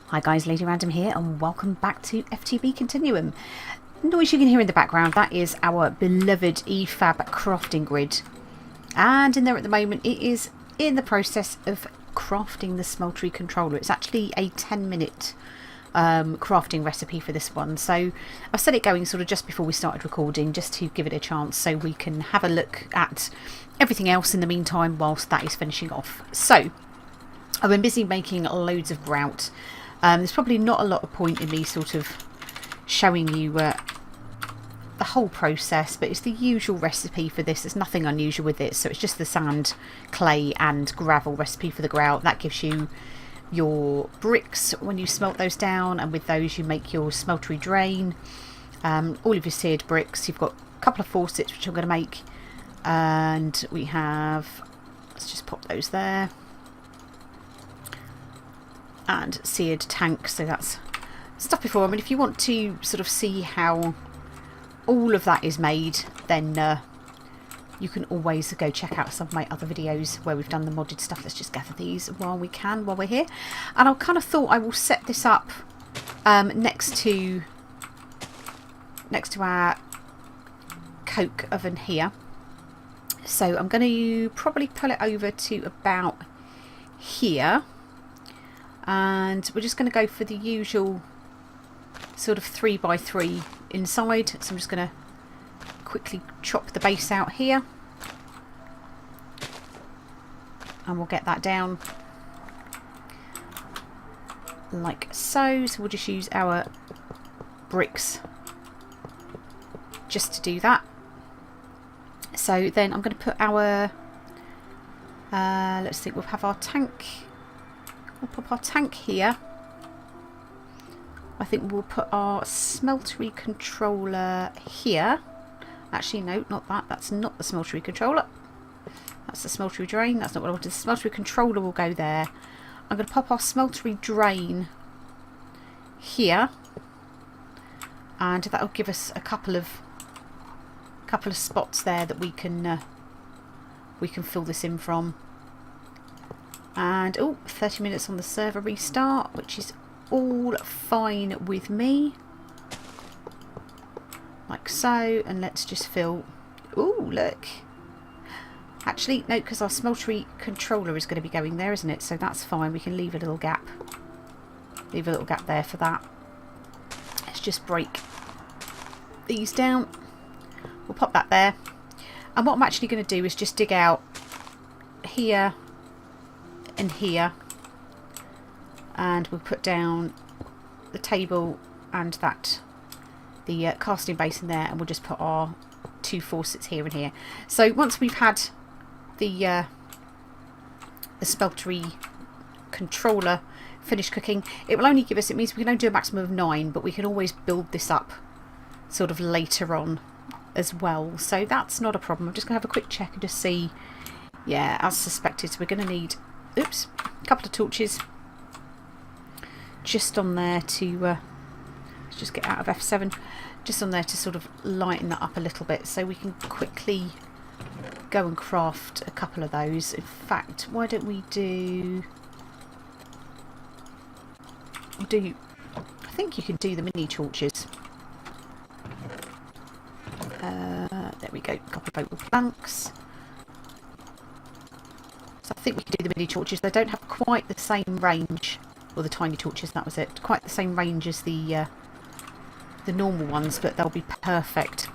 Hi guys, Lady Random here and welcome back to FTB Continuum. The noise you can hear in the background, that is our beloved EFAB crafting grid. And in there at the moment it is in the process of crafting the Smeltery controller. It's actually a 10-minute crafting recipe for this one. So I've set it going sort of just before we started recording, just to give it a chance so we can have a look at everything else in the meantime whilst that is finishing off. So I've been busy making loads of grout. There's probably not a lot of point in me sort of showing you the whole process, but it's the usual recipe for this. There's nothing unusual with it. So it's just the sand, clay and gravel recipe for the grout. That gives you your bricks when you smelt those down, and with those you make your smeltery drain. All of your seared bricks. You've got a couple of faucets which I'm going to make, and we have, let's just pop those there, and seared tanks. So that's stuff before. I mean, if you want to sort of see how all of that is made, then you can always go check out some of my other videos where we've done the modded stuff. Let's just gather these while we're here. And I kind of thought I will set this up next to our coke oven here. So I'm going to probably pull it over to about here. And we're just going to go for the usual sort of 3x3 inside. So I'm just going to quickly chop the base out here. And we'll get that down like so. So we'll just use our bricks just to do that. So then I'm going to put our, let's think, we'll have our tank. We'll pop our tank here. I think we'll put our smeltery controller here. Actually, no, not that. That's not the smeltery controller. That's the smeltery drain. That's not what I wanted. The smeltery controller will go there. I'm going to pop our smeltery drain here, and that'll give us a couple of spots there that we can fill this in from. And, oh, 30 minutes on the server restart, which is all fine with me. Like so. And let's just fill... Oh, look. Actually, no, because our smeltery controller is going to be going there, isn't it? So that's fine. We can leave a little gap. Leave a little gap there for that. Let's just break these down. We'll pop that there. And what I'm actually going to do is just dig out here and here, and we'll put down the table and the casting basin there, and we'll just put our two faucets here and here. So once we've had the smeltery controller finished cooking, it will only give us, it means we can only do a maximum of 9, but we can always build this up sort of later on as well, so that's not a problem. I'm just going to have a quick check and just see. Yeah, as suspected, so we're going to need, oops, a couple of torches just on there to let's just get out of F7, just on there to sort of lighten that up a little bit, so we can quickly go and craft a couple of those. In fact, why don't we do, I think you can do the mini torches. There we go, copper boat with planks. So I think we can do the mini torches. They don't have quite the same range, or the tiny torches, that was it, quite the same range as the normal ones, but they'll be perfect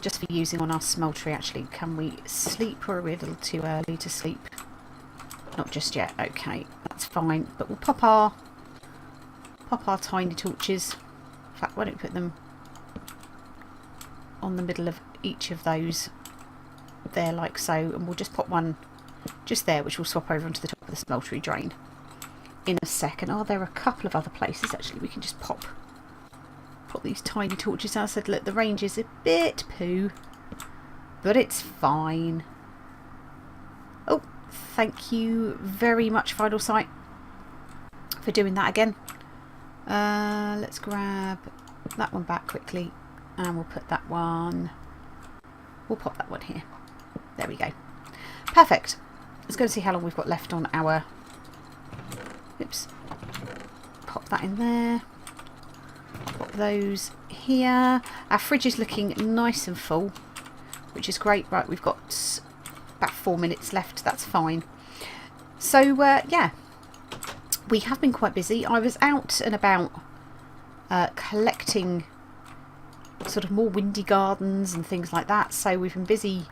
just for using on our smeltery. Actually, can we sleep, or are we a little too early to sleep? Not just yet. Okay, that's fine. But we'll pop our tiny torches. In fact, why don't we put them on the middle of each of those there, like so, and we'll just pop one just there, which will swap over onto the top of the smeltery drain in a second. Oh, there are a couple of other places actually we can just pop these tiny torches. As I said, look, the range is a bit poo, but it's fine. Oh, thank you very much, Final Sight, for doing that again. Let's grab that one back quickly, and we'll put that one, we'll pop that one here. There we go. Perfect. Let's go and see how long we've got left on our, oops, pop that in there. Pop those here. Our fridge is looking nice and full, which is great. Right, we've got about 4 minutes left. That's fine. So yeah, we have been quite busy. I was out and about collecting sort of more windy gardens and things like that. So we've been busy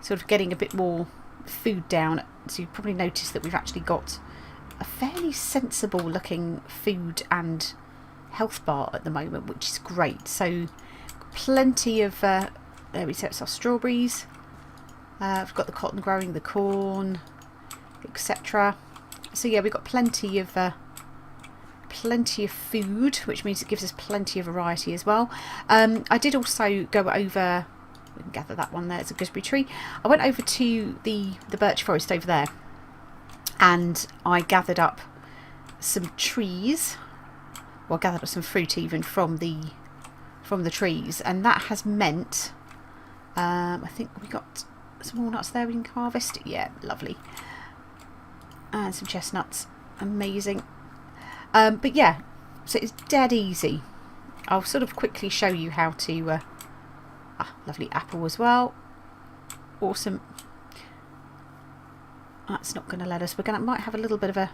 sort of getting a bit more food down. So you've probably noticed that we've actually got a fairly sensible looking food and health bar at the moment, which is great. So plenty of there we go, it's our strawberries. We've got the cotton growing, the corn, etc. So yeah, we've got plenty of food, which means it gives us plenty of variety as well. I did also go over, we can gather that one there, it's a gooseberry tree. I went over to the birch forest over there and I gathered up some trees, well, I gathered up some fruit even from the trees, and that has meant I think we got some walnuts there we can harvest. Yeah, lovely. And some chestnuts, amazing. But yeah, so it's dead easy. I'll sort of quickly show you how to lovely apple as well, awesome. That's not going to let us, might have a little bit of a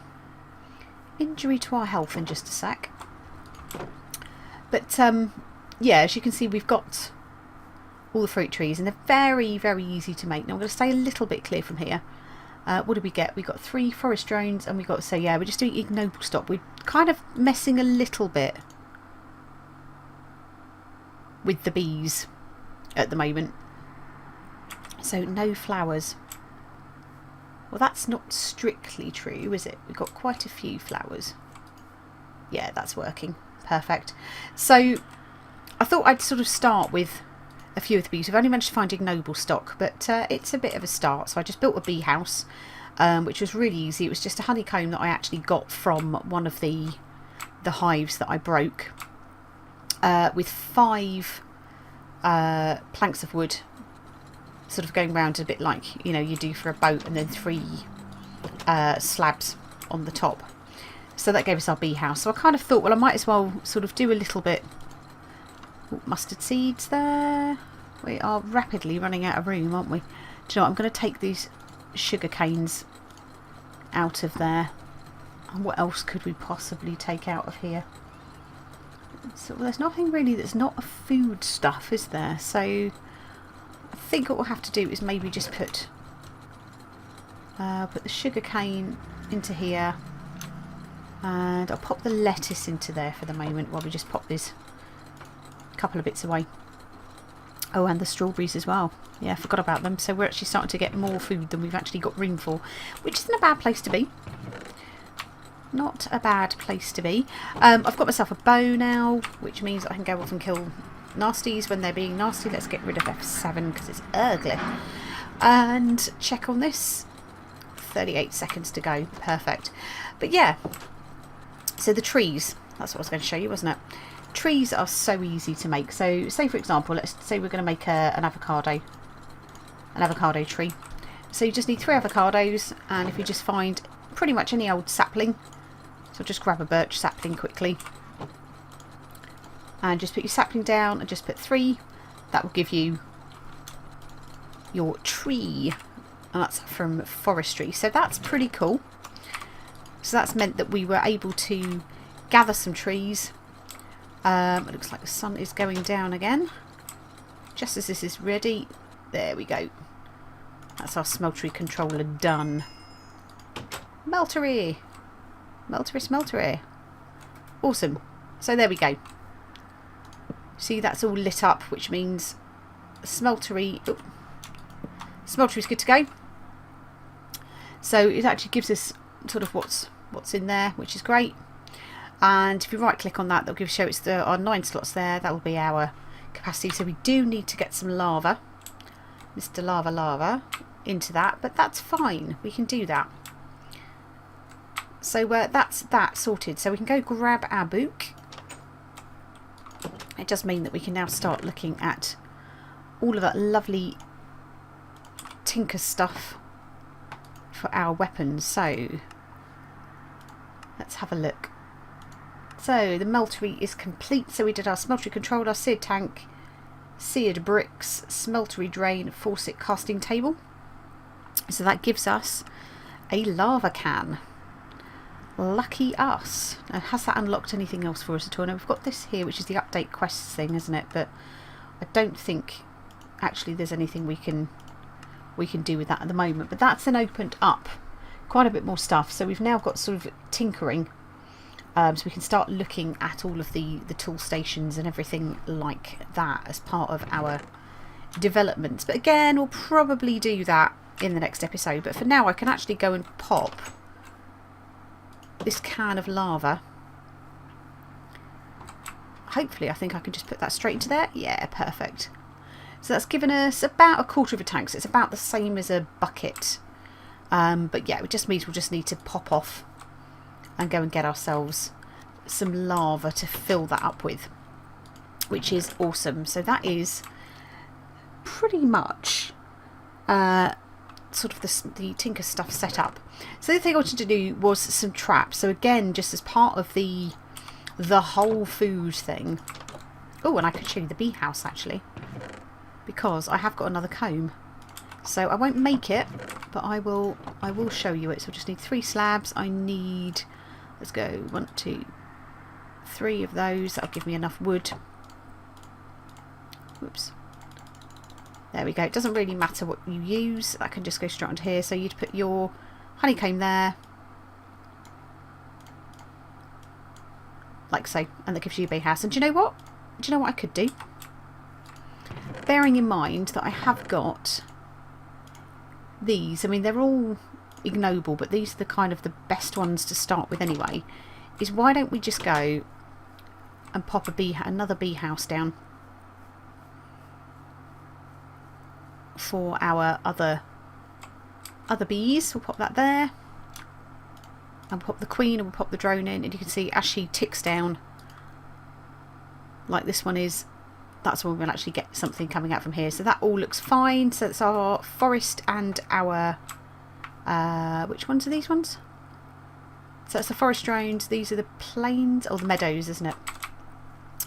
injury to our health in just a sec. But yeah, as you can see, we've got all the fruit trees and they're very, very easy to make. Now I'm going to stay a little bit clear from here. What did we get? We got 3 forest drones and we got, so yeah, we're just doing ignoble stock. We're kind of messing a little bit with the bees at the moment. So no flowers. Well, that's not strictly true, is it? We've got quite a few flowers. Yeah, that's working. Perfect. So I thought I'd sort of start with a few of the bees. We've only managed to find ignoble stock, but it's a bit of a start. So I just built a bee house, which was really easy. It was just a honeycomb that I actually got from one of the hives that I broke, with 5 planks of wood, sort of going round a bit like, you know, you do for a boat, and then 3 slabs on the top. So that gave us our bee house. So I kind of thought, well, I might as well sort of do a little bit. Ooh, mustard seeds there. We are rapidly running out of room, aren't we? Do you know what? I'm going to take these sugar canes out of there. And what else could we possibly take out of here? So there's nothing really that's not a food stuff, is there? So I think what we'll have to do is maybe just put the sugar cane into here, and I'll pop the lettuce into there for the moment while we just pop this couple of bits away. Oh, and the strawberries as well. Yeah, I forgot about them. So we're actually starting to get more food than we've actually got room for, which isn't a bad place to be. Not a bad place to be. I've got myself a bow now, which means I can go off and kill nasties when they're being nasty. Let's get rid of F7 because it's ugly. And check on this. 38 seconds to go. Perfect. But yeah, so the trees, that's what I was going to show you, wasn't it? Trees are so easy to make. So say for example, let's say we're going to make an avocado tree. So you just need 3 avocados, and if you just find pretty much any old sapling, so just grab a birch sapling quickly and just put your sapling down and just put 3. That will give you your tree, and that's from forestry. So that's pretty cool. So that's meant that we were able to gather some trees. It looks like the sun is going down again. Just as this is ready, there we go. That's our smeltery controller done. Smeltery! Smeltery! Awesome. So there we go. See, that's all lit up, which means smeltery is good to go. So it actually gives us sort of what's in there, which is great. And if you right click on that, that'll show it's our 9 slots there. That will be our capacity. So we do need to get some lava, Mr. Lava, into that, but that's fine. We can do that. So that's that sorted. So we can go grab our book. It does mean that we can now start looking at all of that lovely tinker stuff for our weapons. So let's have a look. So the Smeltery is complete. So we did our Smeltery controller, seared tank, seared bricks, Smeltery drain, faucet, casting table. So that gives us a lava can. Lucky us. Now, has that unlocked anything else for us at all? Now we've got this here, which is the update quests thing, isn't it? But I don't think actually there's anything we can do with that at the moment. But that's then opened up quite a bit more stuff. So we've now got sort of tinkering. So we can start looking at all of the tool stations and everything like that as part of our developments. But again, we'll probably do that in the next episode. But for now, I can actually go and pop this can of lava. Hopefully, I think I can just put that straight into there. Yeah, perfect. So that's given us about 1/4 of a tank. So it's about the same as a bucket. But yeah, it just means we'll just need to pop off and go and get ourselves some lava to fill that up with, which is awesome. So that is pretty much sort of the Tinker stuff set up. So the thing I wanted to do was some traps. So again, just as part of the whole food thing. Oh, and I could show you the bee house actually, because I have got another comb. So I won't make it, but I will show you it. So I just need 3 slabs. I need, let's go, 1, 2, 3 of those. That'll give me enough wood. Whoops. There we go. It doesn't really matter what you use. That can just go straight onto here. So you'd put your honeycomb there, like so, and that gives you a bee house. And do you know what? Do you know what I could do? Bearing in mind that I have got these, I mean they're all ignoble, but these are the kind of the best ones to start with anyway, is why don't we just go and pop another bee house down for our other bees. We'll pop that there, and we'll pop the queen, and we'll pop the drone in, and you can see as she ticks down like this one is, that's when we'll actually get something coming out from here. So that all looks fine. So it's our forest and our which ones are these ones? So that's the forest drones, these are the plains, or the meadows, isn't it?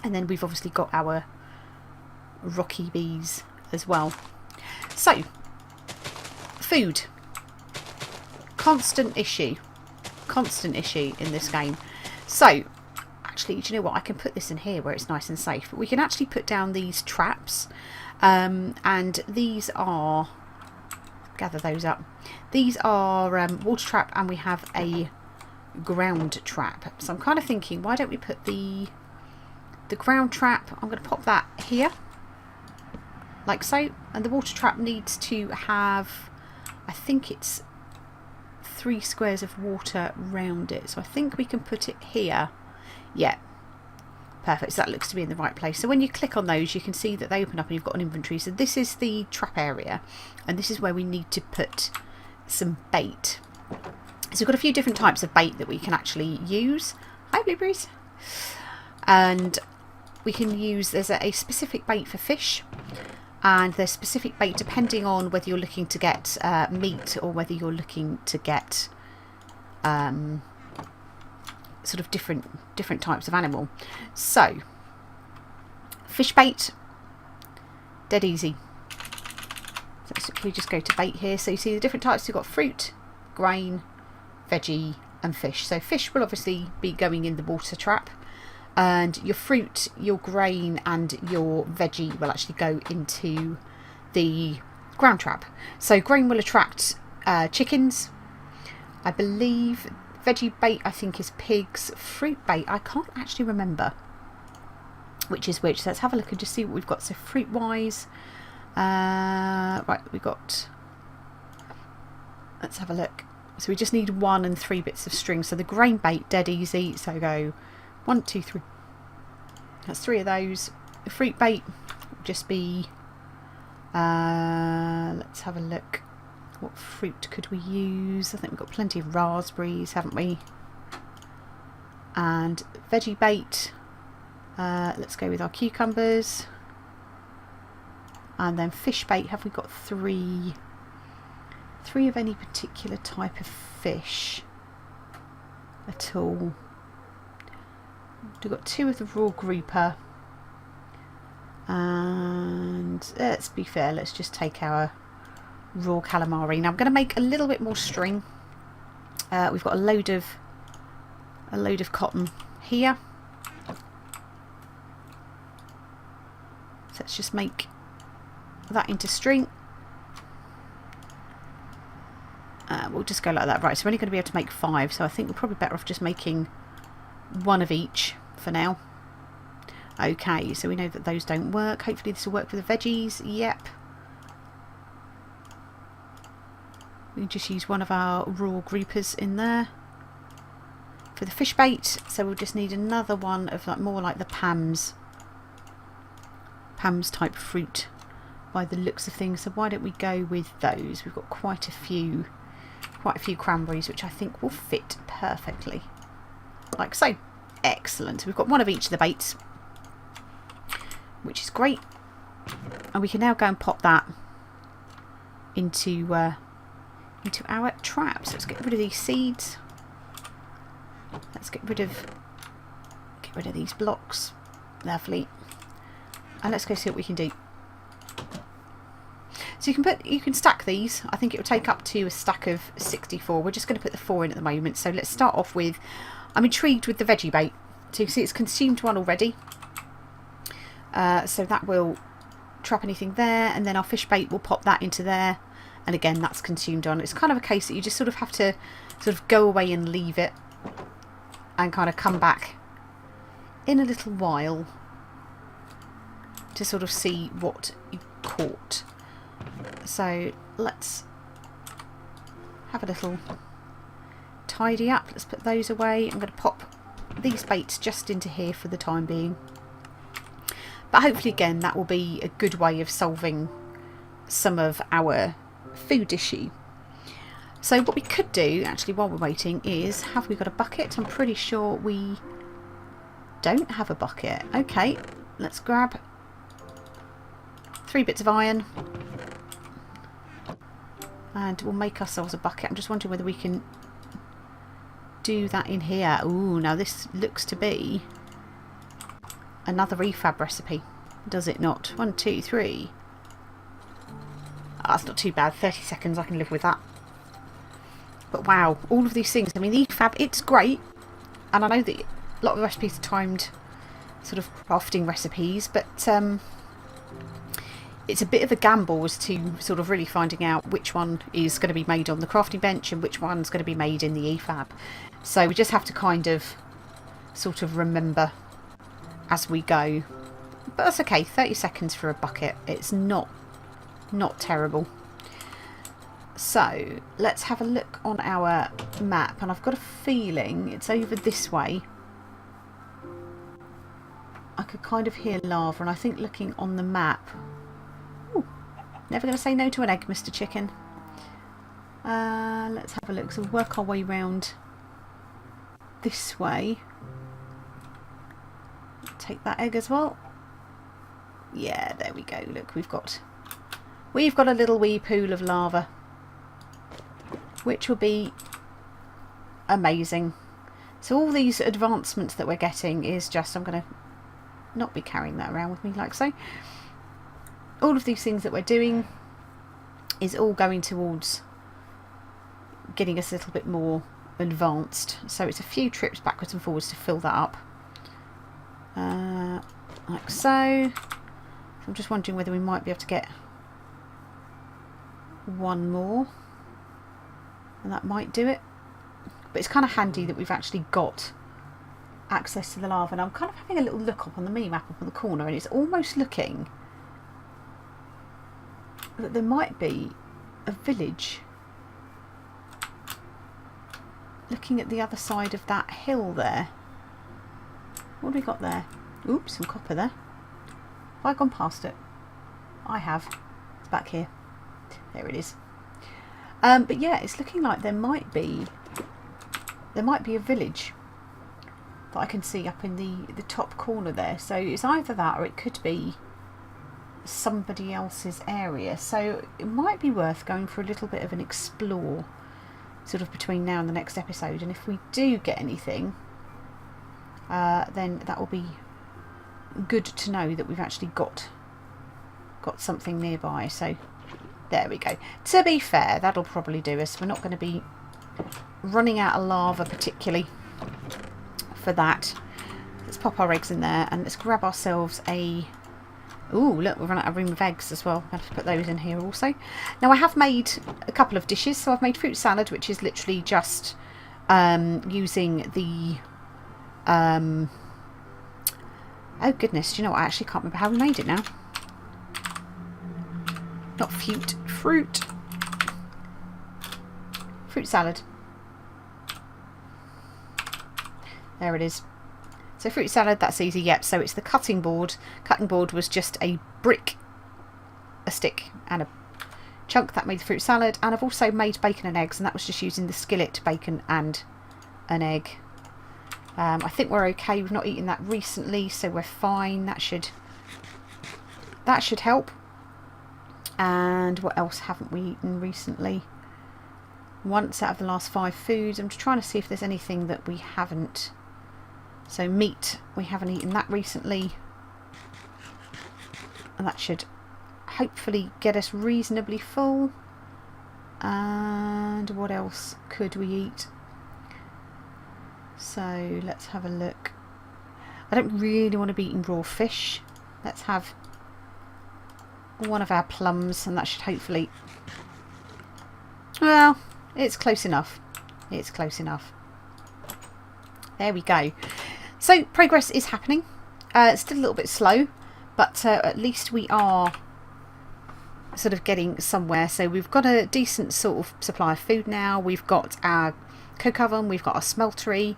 And then we've obviously got our rocky bees as well. So food, constant issue in this game. So actually, do you know what, I can put this in here where it's nice and safe, but we can actually put down these traps, and these are, gather those up, these are water trap, and we have a ground trap. So I'm kind of thinking, why don't we put the ground trap, I'm going to pop that here like so, and the water trap needs to have, I think it's 3 squares of water round it, so I think we can put it here. Yeah, perfect. So that looks to be in the right place. So when you click on those, you can see that they open up and you've got an inventory. So this is the trap area, and this is where we need to put some bait. So we've got a few different types of bait that we can actually use. Hi, blueberries. And we can use, there's a specific bait for fish, and there's specific bait depending on whether you're looking to get meat or whether you're looking to get sort of different types of animal. So fish bait, dead easy. So we just go to bait here. So you see the different types. You've got fruit, grain, veggie and fish. So fish will obviously be going in the water trap, and your fruit, your grain and your veggie will actually go into the ground trap. So grain will attract chickens, I believe. Veggie bait I think is pigs. Fruit bait I can't actually remember which is which. So let's have a look and just see what we've got. So fruit wise, right, we've got, let's have a look. So we just need 1 and 3 bits of string. So the grain bait, dead easy. So go 1, 2, 3. That's 3 of those. The fruit bait will just be, let's have a look. What fruit could we use? I think we've got plenty of raspberries, haven't we? And veggie bait, let's go with our cucumbers. And then fish bait, have we got 3 of any particular type of fish at all? We've got 2 of the raw grouper. And let's be fair, let's just take our raw calamari. Now I'm going to make a little bit more string. We've got a load of cotton here. So let's just make that into string. We'll just go like that. Right, so we're only going to be able to make 5, so I think we're probably better off just making 1 of each for now. Okay, so we know that those don't work. Hopefully this will work for the veggies. Yep. We can just use one of our raw groupers in there for the fish bait. So we'll just need another one of like more like the Pam's type fruit by the looks of things. So why don't we go with those? We've got quite a few cranberries, which I think will fit perfectly. Like so. Excellent. We've got 1 of each of the baits, which is great. And we can now go and pop that into our traps. Let's get rid of these seeds. Let's get rid of these blocks. Lovely. And let's go see what we can do. So you can stack these. I think it will take up to a stack of 64. We're just going to put the 4 in at the moment. So let's start off with, I'm intrigued with the veggie bait. So you can see it's consumed 1 already. So that will trap anything there, and then our fish bait will pop that into there, and again that's consumed 1. It's kind of a case that you just sort of have to sort of go away and leave it and kind of come back in a little while to sort of see what you caught. So let's have a little tidy up. Let's put those away. I'm going to pop these baits just into here for the time being. But hopefully again that will be a good way of solving some of our food issue. So what we could do actually while we're waiting is, have we got a bucket? I'm pretty sure we don't have a bucket. Okay, let's grab 3 bits of iron and we'll make ourselves a bucket. I'm just wondering whether we can do that in here. Ooh, now this looks to be another refab recipe, does it not? 1, 2, 3. That's not too bad. 30 seconds, I can live with that. But wow, all of these things. I mean, the refab, it's great, and I know that a lot of the recipes are timed sort of crafting recipes, but it's a bit of a gamble as to sort of really finding out which one is going to be made on the crafting bench and which one's going to be made in the EFAB. So we just have to kind of sort of remember as we go. But that's okay, 30 seconds for a bucket. It's not terrible. So let's have a look on our map, and I've got a feeling it's over this way. I could kind of hear lava, and I think looking on the map... Ooh, never going to say no to an egg, Mr. Chicken. Let's have a look. So we'll work our way round this way. Take that egg as well. Yeah, there we go. Look, we've got a little wee pool of lava, which will be amazing. So all these advancements that we're getting is just, I'm going to not be carrying that around with me like so. All of these things that we're doing is all going towards getting us a little bit more advanced. So it's a few trips backwards and forwards to fill that up. Like so. I'm just wondering whether we might be able to get one more, and that might do it. But it's kind of handy that we've actually got access to the lava. And I'm kind of having a little look up on the mini-map up on the corner, and it's almost looking that there might be a village looking at the other side of that hill there. What have we got there? Oops, some copper there. Have I gone past it? I have. It's back here. There it is. But yeah, it's looking like there might be a village that I can see up in the top corner there. So it's either that or it could be somebody else's area. So it might be worth going for a little bit of an explore sort of between now and the next episode. And if we do get anything, then that will be good to know that we've actually got something nearby. So there we go. To be fair, that'll probably do us. We're not going to be running out of lava particularly for that. Let's pop our eggs in there and let's grab ourselves a... Ooh, look, we've run out of room of eggs as well. I have to put those in here also. Now I have made a couple of dishes. So I've made fruit salad, which is literally just using the... oh goodness, do you know what? I actually can't remember how we made it now. Not fruit. Fruit salad. There it is. So fruit salad, that's easy. Yep, so it's the cutting board. Cutting board was just a brick, a stick and a chunk that made the fruit salad. And I've also made bacon and eggs, and that was just using the skillet, bacon and an egg. I think we're okay. We've not eaten that recently, so we're fine. That should help. And what else haven't we eaten recently? Once out of the last 5 foods. I'm just trying to see if there's anything that we haven't. So meat, we haven't eaten that recently. And that should hopefully get us reasonably full. And what else could we eat? So let's have a look. I don't really want to be eating raw fish. Let's have one of our plums, and that should hopefully... Well, it's close enough. It's close enough. There we go. So progress is happening. It's still a little bit slow, but at least we are sort of getting somewhere. So we've got a decent sort of supply of food now. We've got our coke oven, we've got our smeltery.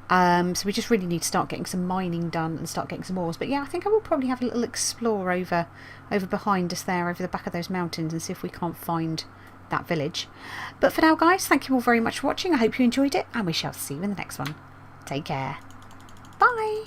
So we just really need to start getting some mining done and start getting some ores. But yeah, I think I will probably have a little explore over behind us there, over the back of those mountains, and see if we can't find that village. But for now, guys, thank you all very much for watching. I hope you enjoyed it, and we shall see you in the next one. Take care. Bye.